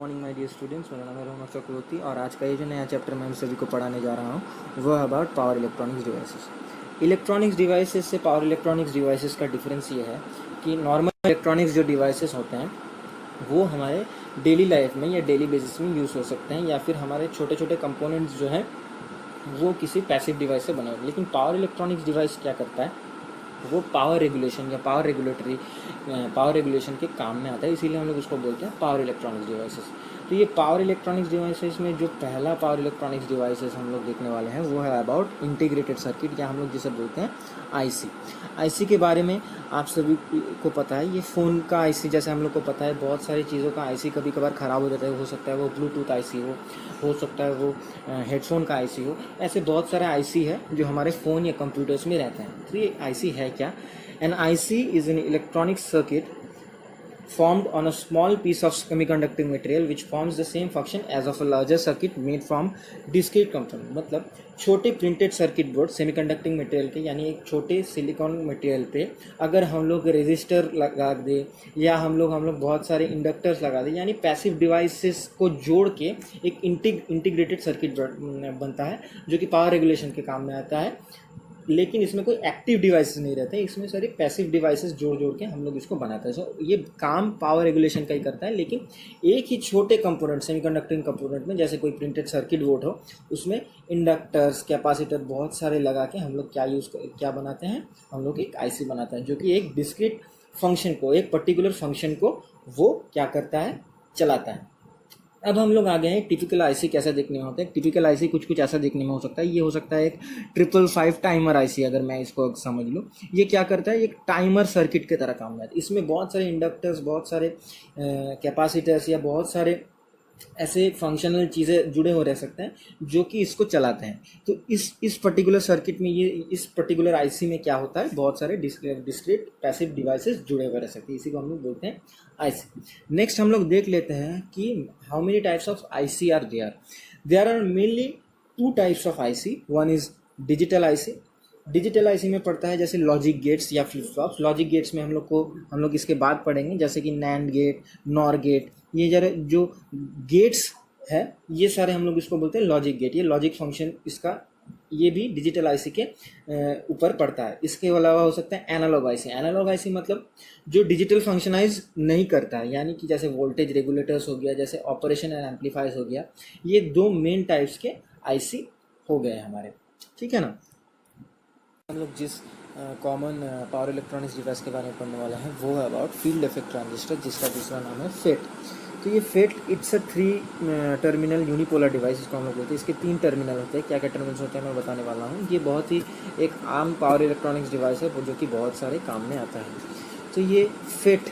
Morning my dear students, मेरा नाम है रोहन चक्रवर्ती और आज का ये जो नया चैप्टर मैं सभी को पढ़ाने जा रहा हूँ वो है about power electronics devices. Electronics devices से पावर इलेक्ट्रॉनिक्स डिवाइसेस का डिफरेंस ये है कि नॉर्मल इलेक्ट्रॉनिक्स जो डिवाइसेस होते हैं वो हमारे डेली लाइफ में या डेली बेसिस में यूज़ हो सकते हैं या फिर हमारे छोटे छोटे कंपोनेंट्स जो हैं वो किसी पैसिव डिवाइस से बने होते हैं। लेकिन पावर इलेक्ट्रॉनिक्स डिवाइस क्या करता है, वो पावर रेगुलेशन या पावर रेगुलेशन के काम में आता है, इसीलिए हम लोग उसको बोलते हैं पावर इलेक्ट्रॉनिक्स डिवाइसेस। तो ये पावर इलेक्ट्रॉनिक्स डिवाइसेस में जो पहला पावर इलेक्ट्रॉनिक्स डिवाइसेस हम लोग देखने वाले हैं वो है अबाउट इंटीग्रेटेड सर्किट या हम लोग जिसे बोलते हैं आईसी। आईसी के बारे में आप सभी को पता है, ये फ़ोन का आईसी जैसे हम लोग को पता है, बहुत सारी चीज़ों का आईसी कभी कभार ख़राब हो जाता है। हो सकता है वो ब्लूटूथ आईसी हो सकता है वो हेडफोन का आईसी हो। ऐसे बहुत सारे आईसी है जो हमारे फ़ोन या कंप्यूटर्स में रहते हैं। तो ये आईसी है क्या? An IC is an electronic circuit formed on a small piece of semiconducting material which forms the same function as of a larger circuit made from discrete component। मतलब छोटे printed circuit board semiconducting material के, यानी एक छोटे silicon material पे अगर हम लोग रेजिस्टर लगा दे या हम लोग बहुत सारे इंडक्टर्स लगा दे, यानी पैसिव डिवाइसेस को जोड़ के एक इंटीग्रेटेड सर्किट बनता है जो कि पावर रेगुलेशन के काम में आता है। लेकिन इसमें कोई एक्टिव डिवाइसेस नहीं रहते, इसमें सारे पैसिव डिवाइसेस जोड़ के हम लोग इसको बनाते हैं। सो ये काम पावर रेगुलेशन का ही करता है, लेकिन एक ही छोटे कंपोनेंट सेमीकंडक्टिंग कंपोनेंट में, जैसे कोई प्रिंटेड सर्किट बोर्ड हो, उसमें इंडक्टर्स कैपेसिटर बहुत सारे लगा के हम लोग क्या बनाते हैं, हम लोग एक आईसी बनाते हैं जो कि एक डिस्क्रीट फंक्शन को, एक पर्टिकुलर फंक्शन को वो क्या करता है, चलाता है। अब हम लोग आ गए हैं टिपिकल आईसी कैसा देखने में होता है। टिपिकल आईसी कुछ ऐसा देखने में हो सकता है। ये हो सकता है एक 555 टाइमर आईसी, अगर मैं इसको समझ लूँ। ये क्या करता है, एक टाइमर सर्किट की तरह काम करता है। इसमें बहुत सारे इंडक्टर्स, बहुत सारे कैपेसिटर्स या बहुत सारे ऐसे फंक्शनल चीज़ें जुड़े हो रह सकते हैं जो कि इसको चलाते हैं। तो इस पर्टिकुलर सर्किट में, ये इस पर्टिकुलर आईसी में क्या होता है, बहुत सारे डिस्क्रीट पैसिव डिवाइसेस जुड़े हुए रह सकते हैं। इसी को हम लोग बोलते हैं आईसी। नेक्स्ट हम लोग देख लेते हैं कि how many types of IC are there are mainly 2 types of IC. One is digital IC. Digital IC में पड़ता है जैसे लॉजिक गेट्स या फ्लिप फ्लॉप्स। लॉजिक गेट्स में हम लोग इसके बाद पढ़ेंगे, जैसे कि नैंड गेट, नॉर गेट। ये जरा जो गेट्स है ये सारे हम लोग इसको बोलते हैं लॉजिक गेट। ये लॉजिक फंक्शन इसका, ये भी डिजिटल आईसी के ऊपर पड़ता है। इसके अलावा हो सकता है एनालॉग आईसी। एनालॉग आईसी मतलब जो डिजिटल फंक्शनाइज नहीं करता है, यानी कि जैसे वोल्टेज रेगुलेटर्स हो गया, जैसे ऑपरेशन एंड एम्पलीफायर्स हो गया। ये 2 मेन टाइप्स के आईसी हो गए हमारे, ठीक है ना। हम लोग जिस कॉमन पावर इलेक्ट्रॉनिक्स डिवाइस के बारे में पढ़ने वाला है वो है अबाउट फील्ड इफेक्ट ट्रांजिस्टर, जिसका दूसरा नाम है फेट। तो ये FET it's a 3 terminal unipolar device, इसको हम लोग बोलते हैं। इसके 3 टर्मिनल होते हैं। क्या क्या टर्मिनल्स होते हैं मैं बताने वाला हूँ। ये बहुत ही एक आम पावर इलेक्ट्रॉनिक्स डिवाइस है जो कि बहुत सारे काम में आता है। तो ये फेट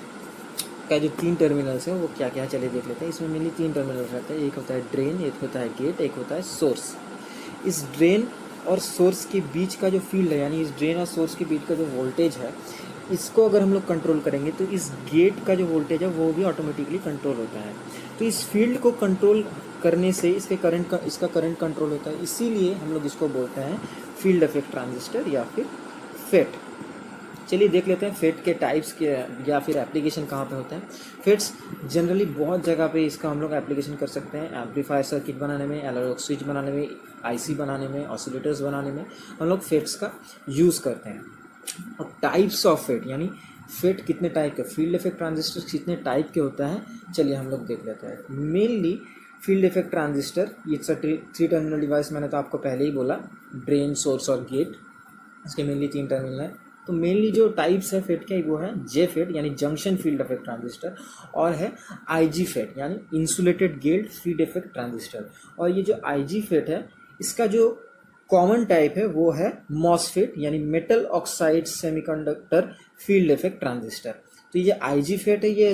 का जो 3 टर्मिनल्स हैं वो क्या क्या, चलिए देख लेते हैं। इसमें मेनली 3 टर्मिनल्स रहते हैं। एक होता है ड्रेन, एक होता है गेट, एक होता है सोर्स। इस ड्रेन और सोर्स के बीच का जो फील्ड है, यानी इस ड्रेन और सोर्स के बीच का जो वोल्टेज है, इसको अगर हम लोग कंट्रोल करेंगे तो इस गेट का जो वोल्टेज है वो भी ऑटोमेटिकली कंट्रोल होता है। तो इस फील्ड को कंट्रोल करने से इसका करंट कंट्रोल होता है। इसीलिए हम लोग इसको बोलते हैं फील्ड इफेक्ट ट्रांजिस्टर या फिर फेट। चलिए देख लेते हैं फेट के टाइप्स के या फिर एप्लीकेशन कहाँ पे होते हैं। फेट्स जनरली बहुत जगह पे इसका हम लोग एप्लीकेशन कर सकते हैं। एम्पलीफायर सर्किट बनाने में, एनालॉग स्विच बनाने में, आईसी बनाने में, ऑसिलेटर्स बनाने में हम लोग फेट्स का यूज़ करते हैं। और टाइप्स ऑफ फेट, यानी फेट कितने टाइप के, फील्ड इफेक्ट ट्रांजिस्टर कितने टाइप के होता है, चलिए हम लोग देख लेते हैं। Mainly field effect transistor it's a 3 terminal device. मैंने तो आपको पहले ही बोला, ड्रेन, सोर्स और गेट, इसके मेनली 3 टर्मिनल है। तो मेनली जो टाइप्स है फेट के वो है जे फेट यानी जंक्शन फील्ड इफेक्ट ट्रांजिस्टर, और है आईजी फेट यानी insulated gate field effect transistor. और ये जो आईजी फेट है इसका जो कॉमन टाइप है वो है मॉसफेट यानी metal oxide semiconductor field effect transistor. तो ये आईजी फेट है, ये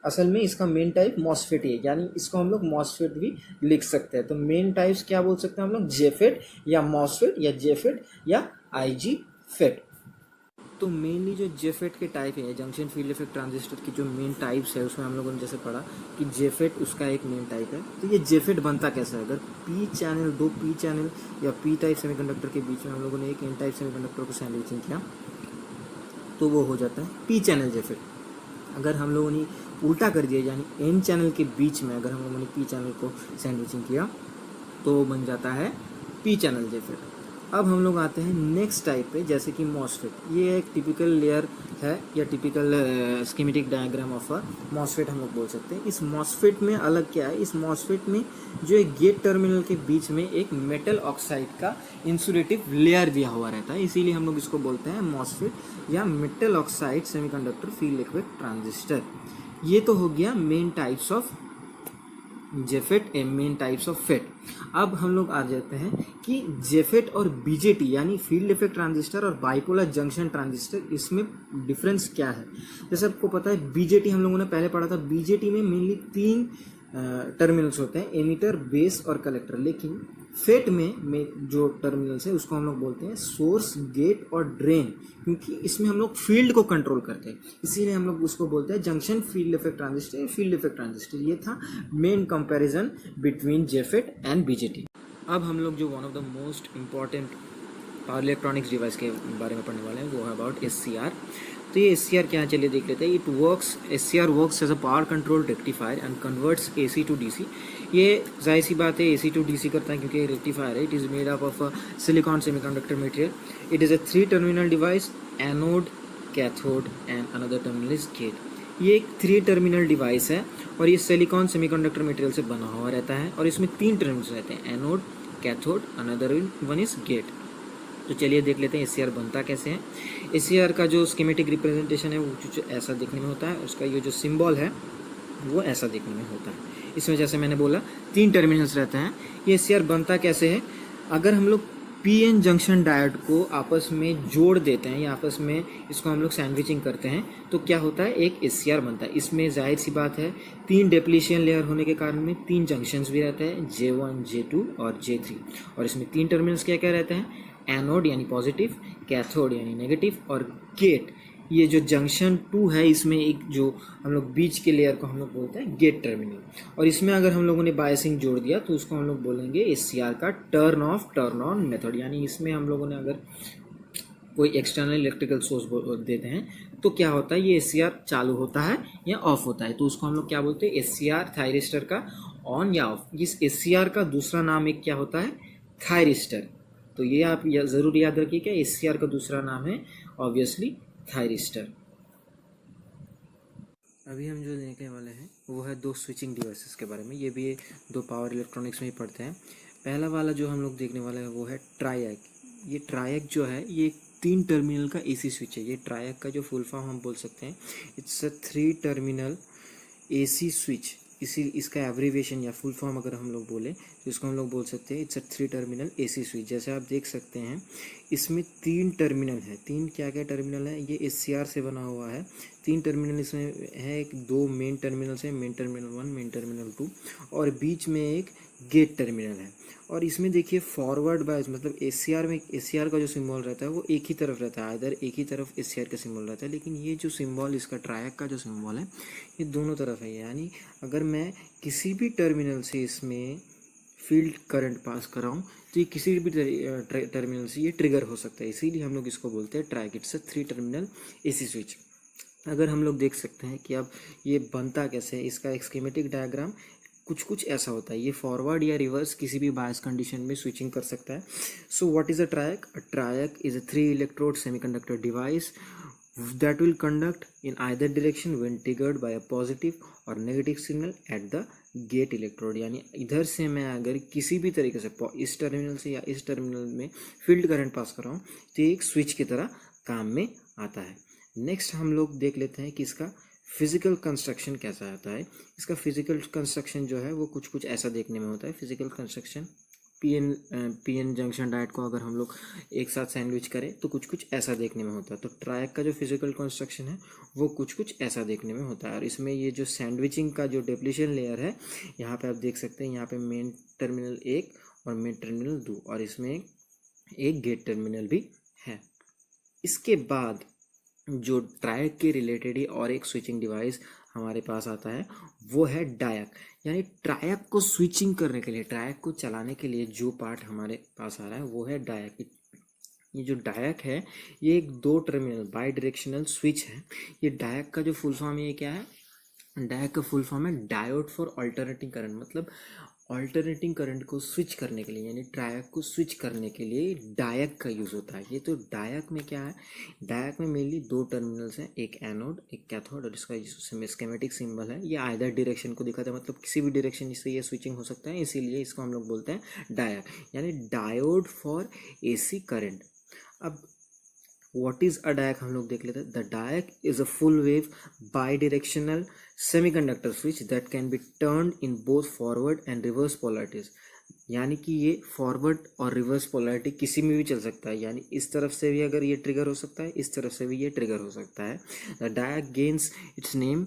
असल में इसका मेन टाइप मॉसफेट है, यानी इसको हम लोग मॉसफेट भी लिख सकते हैं। तो मेन टाइप्स क्या बोल सकते हैं हम लोग, जे फेट या मॉसफेट या जे फेट या आईजी फेट। तो मेनली जो जेफेट के टाइप है, जंक्शन फील्ड इफेक्ट ट्रांजिस्टर की जो मेन टाइप्स है उसमें हम लोगों ने जैसे पढ़ा कि जेफेट उसका एक मेन टाइप है। तो ये जेफेट बनता कैसा है, अगर पी चैनल, 2 पी चैनल या पी टाइप सेमीकंडक्टर के बीच में हम लोगों ने एक एन टाइप सेमीकंडक्टर को सैंडविचिंग किया तो वो हो जाता है पी चैनल जेफेट। अगर हम लोगों ने उल्टा कर दिया, यानी एन चैनल के बीच में अगर हम लोगों ने पी चैनल को सैंडविचिंग किया तो बन जाता है पी चैनल जेफेट। अब हम लोग आते हैं नेक्स्ट टाइप पे, जैसे कि मॉसफेट। ये एक टिपिकल लेयर है या typical schematic diagram of a MOSFET हम लोग बोल सकते हैं। इस मॉसफेट में अलग क्या है, इस मॉसफेट में जो एक गेट टर्मिनल के बीच में एक मेटल ऑक्साइड का इंसुलेटिव लेयर दिया हुआ रहता है, इसीलिए हम लोग इसको बोलते हैं मॉसफेट या metal oxide semiconductor field effect transistor. ये तो हो गया main types of JFET and main types of FET. अब हम लोग आ जाते हैं कि जेफेट और बीजेटी यानी फील्ड इफेक्ट ट्रांजिस्टर और बाइपोलर जंक्शन ट्रांजिस्टर, इसमें डिफरेंस क्या है। जैसे आपको पता है बीजेटी हम लोगों ने पहले पढ़ा था, बीजेटी में मेनली 3 टर्मिनल्स होते हैं, एमिटर, बेस और कलेक्टर। लेकिन फेट में जो टर्मिनल्स है उसको हम लोग बोलते हैं सोर्स, गेट और ड्रेन, क्योंकि इसमें हम लोग फील्ड को कंट्रोल करते हैं, इसीलिए हम लोग उसको बोलते हैं जंक्शन फील्ड इफेक्ट ट्रांजिस्टर या फील्ड इफेक्ट ट्रांजिस्टर। ये था main comparison between JFET and BJT. अब हम लोग जो one of the most important power electronics device के बारे में पढ़ने वाले हैं वो है अबाउट SCR। तो ये SCR क्या है चलिए देख लेते हैं। It works SCR works as a power control rectifier and converts AC to DC। ये जाहिर सी बात है AC टू DC करता है क्योंकि रेक्टिफायर है। It is made up of a silicon semiconductor material. It is a 3 terminal device, anode, cathode and another terminal is get. ये एक 3 टर्मिनल डिवाइस है और ये सिलिकॉन सेमीकंडक्टर मटेरियल से बना हुआ रहता है और इसमें 3 टर्मिनल्स रहते हैं, anode, cathode, another one is get. तो चलिए देख लेते हैं SCR बनता कैसे है। SCR का जो स्कीमेटिक रिप्रेजेंटेशन है वो कुछ ऐसा देखने में होता है, उसका ये जो सिंबल है वो ऐसा देखने में होता है। इसमें जैसे मैंने बोला 3 टर्मिनल्स रहते हैं। ये SCR बनता कैसे है, अगर हम लोग PN जंक्शन डायोड को आपस में जोड़ देते हैं या आपस में इसको हम लोग सैंडविचिंग करते हैं तो क्या होता है, एक SCR बनता है। इसमें जाहिर सी बात है 3 डेप्लीशन लेयर होने के कारण में 3 जंक्शंस भी रहते हैं, J1, J2 और J3। और इसमें 3 टर्मिनल्स क्या क्या रहते हैं, एनोड यानी पॉजिटिव, कैथोड यानी नेगेटिव और गेट। ये जो जंक्शन 2 है इसमें एक जो हम लोग बीच के लेयर को हम लोग बोलते हैं गेट टर्मिनल। और इसमें अगर हम लोगों ने बायसिंग जोड़ दिया तो उसको हम लोग बोलेंगे SCR का turn off turn on method. यानी इसमें हम लोगों ने अगर कोई एक्सटर्नल इलेक्ट्रिकल सोर्स देते हैं तो क्या होता है, ये SCR चालू होता है या ऑफ होता है, तो उसको हम लोग क्या बोलते हैं, SCR थायरिस्टर का ऑन या ऑफ। इस SCR का दूसरा नाम एक क्या होता है, थायरिस्टर। तो ये आप ज़रूर याद रखिए कि SCR का दूसरा नाम है ऑब्वियसली थायरिस्टर। अभी हम जो देखने वाले हैं वो है 2 स्विचिंग डिवाइसेस के बारे में। ये भी 2 पावर इलेक्ट्रॉनिक्स में ही पढ़ते हैं। पहला वाला जो हम लोग देखने वाला है वो है ट्रायक। ये ट्रायक जो है ये 3 टर्मिनल का AC स्विच है। ये ट्रायक का जो फुल फॉर्म हम बोल सकते हैं, it's a 3 terminal AC switch. इसी इसका एब्रीविएशन या फुल फॉर्म अगर हम लोग बोले तो इसको हम लोग बोल सकते हैं it's a 3 terminal AC switch. जैसे आप देख सकते हैं इसमें 3 टर्मिनल है। 3 क्या क्या टर्मिनल है, ये SCR से बना हुआ है। 3 टर्मिनल इसमें है, एक 2 मेन टर्मिनल्स है, मेन टर्मिनल 1, मेन टर्मिनल 2 और बीच में एक गेट टर्मिनल है। और इसमें देखिए फॉरवर्ड बायस, मतलब SCR में SCR का जो सिंबल रहता है वो एक ही तरफ रहता है, इधर एक ही तरफ SCR का सिंबल रहता है। लेकिन ये जो सिंबल इसका ट्रायक का जो सिंबल है ये दोनों तरफ है। यानी अगर मैं किसी भी टर्मिनल से इसमें फील्ड करंट पास कराऊँ तो ये किसी भी टर्मिनल से ये ट्रिगर हो सकता है, इसीलिए हम लोग इसको बोलते हैं ट्रायक। It's a 3 terminal AC switch. अगर हम लोग देख सकते हैं कि अब ये बनता कैसे है, इसका एक स्कीमेटिक डायग्राम कुछ ऐसा होता है। ये फॉरवर्ड या रिवर्स किसी भी बायस कंडीशन में स्विचिंग कर सकता है। So what is a ट्रायक, a ट्रायक is a 3 electrode semiconductor device that will conduct in either direction when triggered by a positive or negative signal at the gate electrode। यानी इधर से मैं अगर किसी भी तरीके से इस टर्मिनल से या इस टर्मिनल में फील्ड करंट पास कर रहा हूँ तो ये एक स्विच की तरह काम में आता है। नेक्स्ट हम लोग देख लेते हैं कि इसका फिजिकल कंस्ट्रक्शन कैसा आता है। इसका फिजिकल कंस्ट्रक्शन जो है वो कुछ ऐसा देखने में होता है। Physical construction PN junction diode को अगर हम लोग एक साथ सैंडविच करें तो कुछ ऐसा देखने में होता है। तो ट्रायक का जो फिजिकल कंस्ट्रक्शन है वो कुछ ऐसा देखने में होता है। और इसमें ये जो सैंडविचिंग का जो डेप्लीशन लेयर है यहाँ पे आप देख सकते हैं, यहाँ पे मेन टर्मिनल 1 और मेन टर्मिनल 2 और इसमें एक गेट टर्मिनल भी है। इसके बाद जो ट्रायक के रिलेटेड ही और एक स्विचिंग डिवाइस हमारे पास आता है वो है डायक। यानी ट्रायक को स्विचिंग करने के लिए, ट्रायक को चलाने के लिए जो पार्ट हमारे पास आ रहा है वो है डायक। ये जो डायक है ये एक 2 टर्मिनल बाई डायरेक्शनल स्विच है। ये डायक का जो फुल फॉर्म ये क्या है, डायक का फुल फॉर्म है डायोड फॉर अल्टरनेटिंग करंट, मतलब अल्टरनेटिंग करंट को स्विच करने के लिए यानी ट्रायक को स्विच करने के लिए डायक का यूज़ होता है। ये तो डायक में क्या है, डायक में मेनली दो टर्मिनल्स हैं, एक एनोड एक कैथोड, और इसका स्केमेटिक सिंबल है, ये आइदर डायरेक्शन को दिखाता है, मतलब किसी भी डायरेक्शन से ये स्विचिंग हो सकता है, इसीलिए इसको हम लोग बोलते हैं डायक यानी डायोड फॉर एसी करंट। अब व्हाट इज अ डायक हम लोग देख लेते हैं। The डायक is a full wave by directional semiconductor switch that can be turn in both forward and reverse polarities, यानी कि ये फॉरवर्ड और रिवर्स पोलरिटी किसी में भी चल सकता है, यानी इस तरफ से भी अगर ये ट्रिगर हो सकता है, इस तरफ से भी ये ट्रिगर हो सकता है। The डायक gains it's name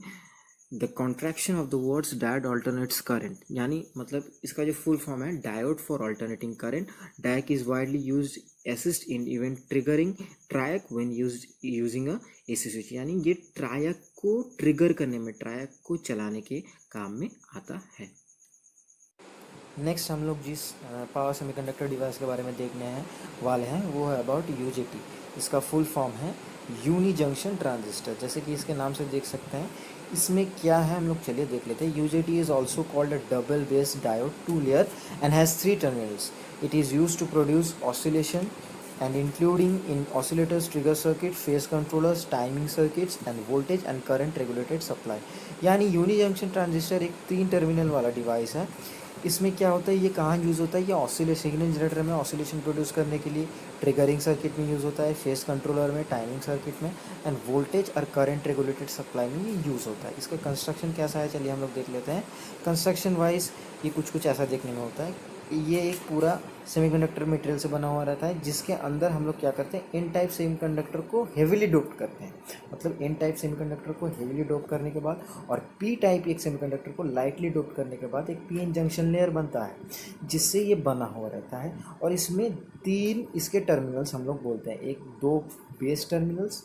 the contraction of the words diode alternates current, यानी मतलब इसका जो फुल फॉर्म है diode for alternating current. डायक is widely used assist in event triggering triac when using a AC switch, यानी ये ट्रायक को trigger करने में, ट्रायक को चलाने के काम में आता है। नेक्स्ट हम लोग जिस पावर सेमीकंडक्टर डिवाइस के बारे में देखने हैं वाले हैं वो है अबाउट यूजेटी। इसका फुल फॉर्म है यूनी जंक्शन ट्रांजिस्टर, जैसे कि इसके नाम से देख सकते हैं। इसमें क्या है हम लोग चलिए देख लेते हैं। UJT is also called a double base diode, two layer and has 3 terminals. It is used to produce oscillation and including in oscillators, trigger circuit, phase controllers, timing circuits and voltage and current regulated supply। यानी uni junction transistor एक 3 terminal वाला device है। इसमें क्या होता है, ये कहाँ यूज़ होता है, ये ऑसिलेशन सिग्नल जनरेटर में ऑसिलेशन प्रोड्यूस करने के लिए, ट्रिगरिंग सर्किट में यूज़ होता है, फेस कंट्रोलर में, टाइमिंग सर्किट में एंड वोल्टेज और करंट रेगुलेटेड सप्लाई में ये यूज़ होता है। इसका कंस्ट्रक्शन कैसा है चलिए हम लोग देख लेते हैं। कंस्ट्रक्शन वाइज ये कुछ ऐसा देखने में होता है। ये एक पूरा सेमीकंडक्टर मटेरियल से बना हुआ रहता है, जिसके अंदर हम लोग क्या करते हैं, एन टाइप सेमीकंडक्टर को हेविली डोप करते हैं। मतलब एन टाइप सेमीकंडक्टर को हेविली डोप करने के बाद और पी टाइप एक सेमीकंडक्टर को लाइटली डोप करने के बाद एक पी एन जंक्शन लेयर बनता है, जिससे ये बना हुआ रहता है। और इसमें 3 इसके टर्मिनल्स हम लोग बोलते हैं, एक 2 बेस टर्मिनल्स,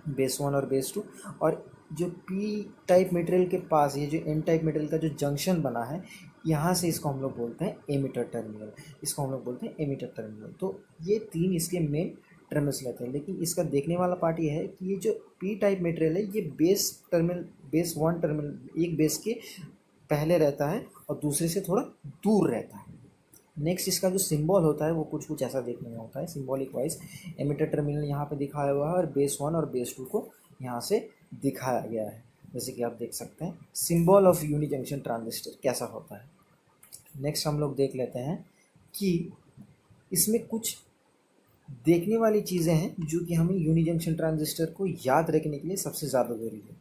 बेस 1 और बेस 2, और जो पी टाइप मटेरियल के पास ये जो एन टाइप मटेरियल का जो जंक्शन बना है, यहाँ से इसको हम लोग बोलते हैं एमिटर टर्मिनल, इसको हम लोग बोलते हैं एमिटर टर्मिनल। तो ये 3 इसके मेन टर्मिनल्स रहते हैं। लेकिन इसका देखने वाला पार्ट ये है कि ये जो पी टाइप मटेरियल है, ये बेस टर्मिनल, बेस 1 टर्मिनल एक बेस के पहले रहता है और दूसरे से थोड़ा दूर रहता है। नेक्स्ट इसका जो सिंबल होता है वो कुछ ऐसा देखने में होता है। सिंबॉलिक वाइज एमिटर टर्मिनल यहाँ पे दिखाया हुआ है और बेस 1 और बेस 2 को यहाँ से दिखाया गया है, जैसे कि आप देख सकते हैं। Symbol of uni junction transistor कैसा होता है। नेक्स्ट हम लोग देख लेते हैं कि इसमें कुछ देखने वाली चीज़ें हैं जो कि हमें यूनी जंक्शन ट्रांजिस्टर को याद रखने के लिए सबसे ज़्यादा ज़रूरी है।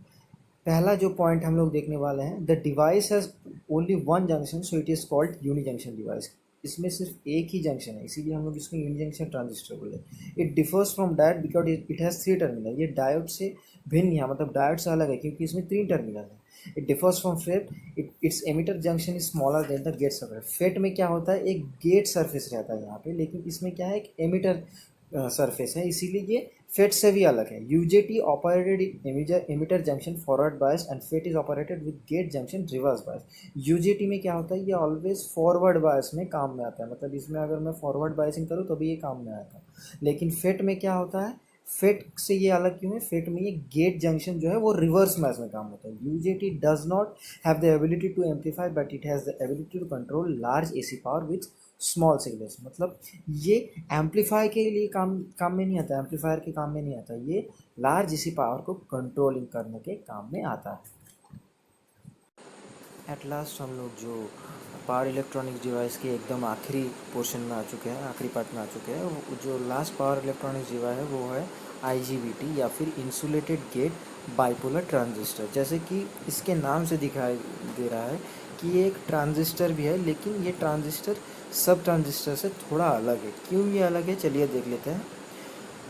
पहला जो पॉइंट हम लोग देखने वाले हैं, the device has only 1 junction so it is called uni junction device. इसमें सिर्फ एक ही जंक्शन है, इसीलिए हम लोग इसको यूनी जंक्शन ट्रांजिस्टर बोले। It differs from diode because it has 3 terminal. ये डायोड से भिन्न है, मतलब डायोड से अलग है क्योंकि इसमें 3 टर्मिनल है। It differs from FET, its emitter junction is smaller than the gate surface. FET में क्या होता है, एक गेट सरफेस रहता है यहाँ पे, लेकिन इसमें क्या है, एक एमिटर सरफेस है, इसीलिए ये फेट से भी अलग है। UJT operated emitter junction forward bias and FET is operated with gate junction reverse bias. UJT में क्या होता है, ये ऑलवेज फॉरवर्ड बायस में काम में आता है, मतलब इसमें अगर मैं फॉरवर्ड बायसिंग करूँ तो भी ये काम में आता है। लेकिन फेट में क्या होता है, फेट से ये अलग क्यों है, फेट में ये गेट जंक्शन जो है वो रिवर्स बायस में काम होता है। UJT does not have the ability to amplify but it has the ability to control large AC power with small signals. मतलब ये एम्पलीफाई के लिए काम में नहीं आता, एम्पलीफायर के काम में नहीं आता, ये लार्ज एसी पावर को कंट्रोलिंग करने के काम में आता है। एट लास्ट हम लोग जो पावर इलेक्ट्रॉनिक्स डिवाइस के एकदम आखिरी पोर्शन में आ चुके हैं, आखिरी पार्ट में आ चुके हैं। जो लास्ट पावर इलेक्ट्रॉनिक्स डिवाइस है वो है IGBT या फिर इंसुलेटेड गेट बाइपोलर ट्रांजिस्टर। जैसे कि इसके नाम से दिखाई दे रहा है कि ये एक ट्रांजिस्टर भी है, लेकिन ये ट्रांजिस्टर सब ट्रांजिस्टर से थोड़ा अलग है। क्यों ये अलग है चलिए देख लेते हैं।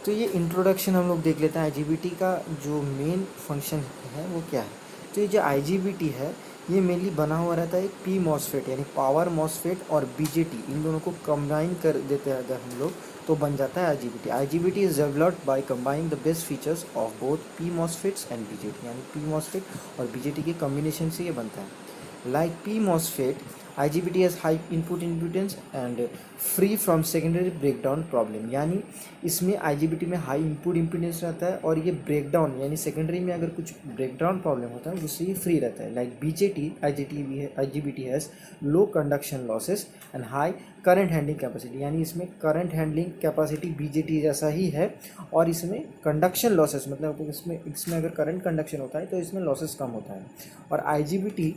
तो ये इंट्रोडक्शन हम लोग देख लेते हैं। IGBT का जो मेन फंक्शन है वो क्या है। तो ये जो IGBT है ये मेनली बना हुआ रहता है एक पी मॉसफेट यानी पावर मॉसफेट और BJT, इन दोनों को कंबाइन कर देते हैं अगर हम लोग तो बन जाता है IGBT। IGBT is developed by combining the best features of both P MOSFETs and BJT, यानी पी मॉसफेट और BJT के कॉम्बिनेशन से ये बनता है। Like PMOSFET, IGBT has high input impedance and free from secondary breakdown problem। यानी इसमें IGBT में हाई इनपुट इम्पीडेंस रहता है और ये ब्रेकडाउन यानी सेकेंडरी में अगर कुछ ब्रेकडाउन प्रॉब्लम होता है उससे ये फ्री रहता है। Like BJT IGBT has low conduction losses and high current handling capacity. यानी इसमें करंट हैंडलिंग कैपेसिटी BJT जैसा ही है और इसमें कंडक्शन लॉसेस मतलब इसमें अगर करंट कंडक्शन होता है तो इसमें लॉसेस कम होता है। और IGBT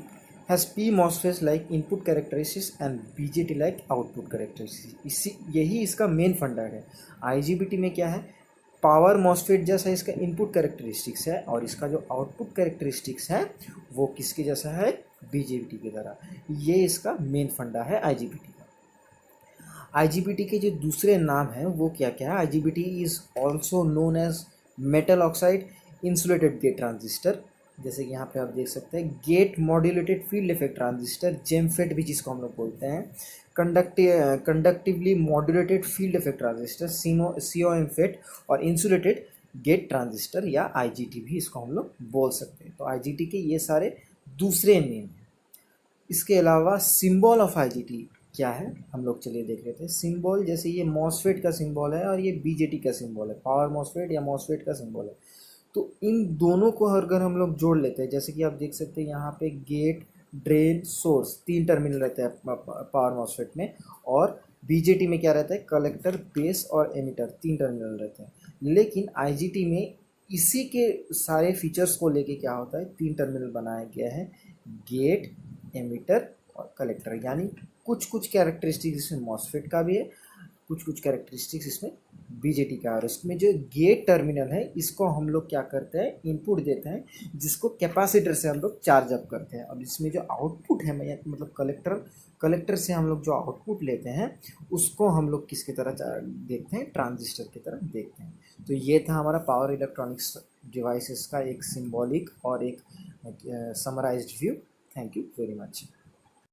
has PMOSFET like input characteristics and BJT like output characteristics। इसी यही इसका मेन फंडा है। IGBT में क्या है, पावर मॉसफेट जैसा इसका इनपुट कैरेक्टरिस्टिक्स है और इसका जो आउटपुट कैरेक्टरिस्टिक्स है वो किसके जैसा है, BJT की तरह। ये इसका मेन फंडा है IGBT का। IGBT के जो दूसरे नाम हैं वो क्या क्या है, IGBT is also known as metal oxide insulated gate transistor. जैसे कि यहाँ पे आप देख सकते हैं gate modulated field effect transistor, GEMFET भी जिसको हम लोग बोलते हैं, conductively modulated field effect transistor COMFET और इंसुलेटेड गेट ट्रांजिस्टर या IGT भी इसको हम लोग बोल सकते हैं। तो IGT के ये सारे दूसरे नेम हैं। इसके अलावा सिंबल ऑफ IGT क्या है हम लोग चलिए देख लेते हैं। सिंबल जैसे ये मॉसफेट का सिंबल है और ये BJT का सिंबल है, पावर मॉसफेट या मॉसफेट का सिंबल है। तो इन दोनों को अगर हम लोग जोड़ लेते हैं, जैसे कि आप देख सकते हैं यहाँ पे गेट ड्रेन सोर्स 3 टर्मिनल रहते हैं पावर मॉसफेट में, और BJT में क्या रहता है, कलेक्टर बेस और एमिटर 3 टर्मिनल रहते हैं। लेकिन IGT में इसी के सारे फीचर्स को लेके क्या होता है, 3 टर्मिनल बनाया गया है, गेट एमिटर और कलेक्टर। यानी कुछ कुछ कैरेक्टरिस्टिक्स इसमें मॉसफेट का भी है, कुछ कुछ कैरेक्टरिस्टिक्स इसमें BJT का। और इसमें जो गेट टर्मिनल है इसको हम लोग क्या करते हैं, इनपुट देते हैं, जिसको कैपेसिटर से हम लोग चार्ज अप करते हैं। अब इसमें जो आउटपुट है मतलब कलेक्टर से हम लोग जो आउटपुट लेते हैं उसको हम लोग किसकी तरह देखते हैं, ट्रांजिस्टर की तरह देखते हैं। तो ये था हमारा पावर इलेक्ट्रॉनिक्स डिवाइसेस का एक सिंबॉलिक और एक summarised view. Thank you very much.